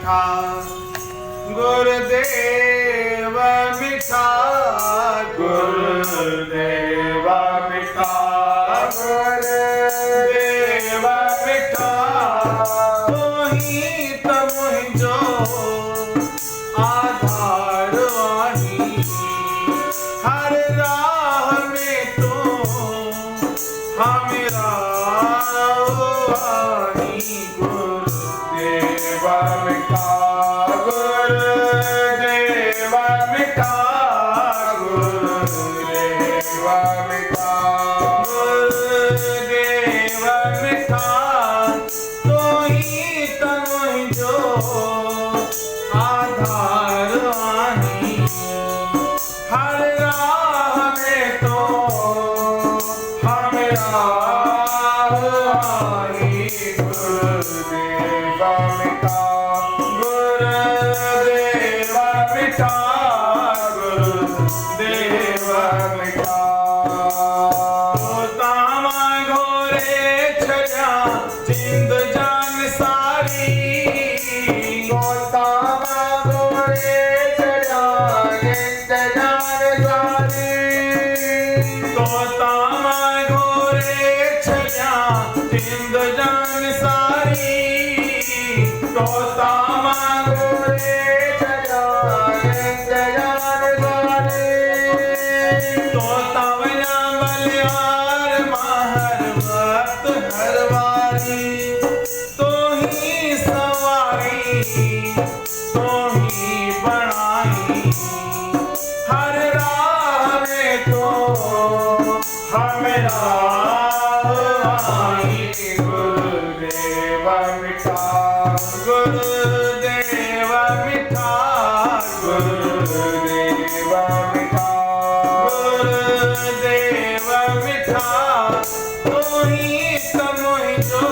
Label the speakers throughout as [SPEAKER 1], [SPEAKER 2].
[SPEAKER 1] मिठा गुरुदेव मिठा गुरुदेव मिठा गुरुदेव मिठा तोही तमुझो आधार वाही हर राह में तो हमेरा वाही गुरुदेव मिठा गुरुदेव मिठा गुरुदेव मिठा गुरुदेव मिठा तोही तमुझो आधार वाही हर राह में तो हमेरा वाही गुरुदेव मिठा गुरुदेव मिठा गुरुदेव मिठा तामा घोरे छजा जिंद जान सारी तामा घोरे छजा जिंद जान सारी तामा घोरे छजा जिंद जान सारी तामा घोरे छजा जिंद जान सारी तवया बलियार महर वक्त हर वारी तो ही सवारी तो ही बनाई हर राह में तो हमेरा वाही गुरुदेव मिठा गुरुदेव मिठा गुरुदेव मिठा गुरुदेव मिठा तोही तमुझो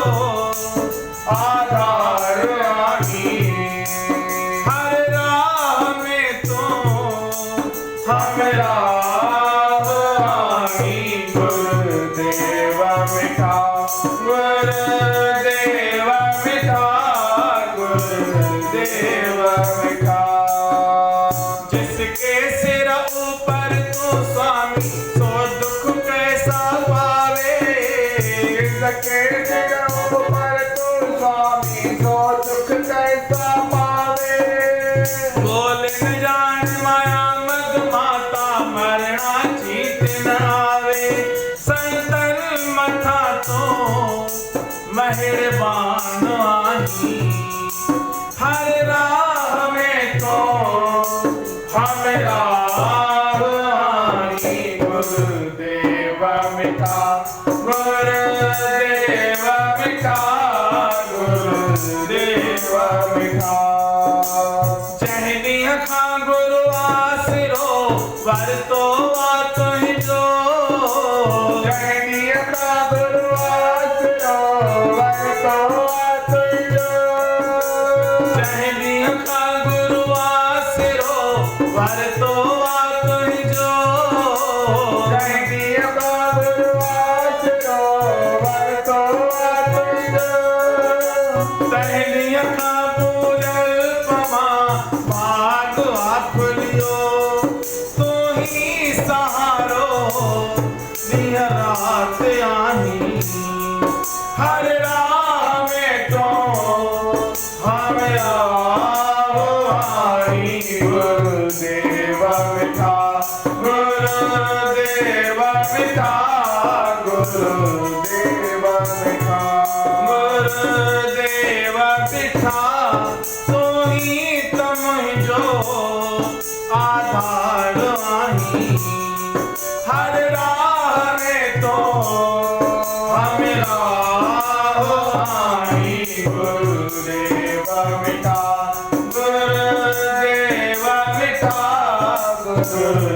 [SPEAKER 1] आधार वाही हर राह में तो हमेरा वाही गुरुदेव मिठा गुरुदेव मिठा गुरुदेव मिठा जिसके सिर ऊपर तो स्वामी सो दुख कैसा पावे जिसके सिर ऊपर तो स्वामी सो दुख कैसा पावे बोल न जान माया मद माता मरना जीत न आवे संतन मथा तो मेहरबान आही हर राह में तो हमेरा वाही गुरुदेव मिठा गुरुदेव मिठा गुरुदेव मिठा चहनिया खा गुरु आसरो वर तो तो ही जो चहनिया खा गुरु आसरो वर तो ही जो चहनिया खा गुरु आसरो वर तो ही जो चहनिया खा गुरु आसरो वर तो ही जो तहलिया खा पूजल पमा भाग आखुलियो तो ही सहारो दिन रात आही हर राह में तो हमेरा वाही गुरुदेव मिठा गुरुदेव मिठा गुरुदेव मिठा गुरुदेव मिठा तोही तमुझो आधार वाही हर राह में तो हमेरा वाही गुरुदेव मिठा गुरुदेव मिठा गुरुदेव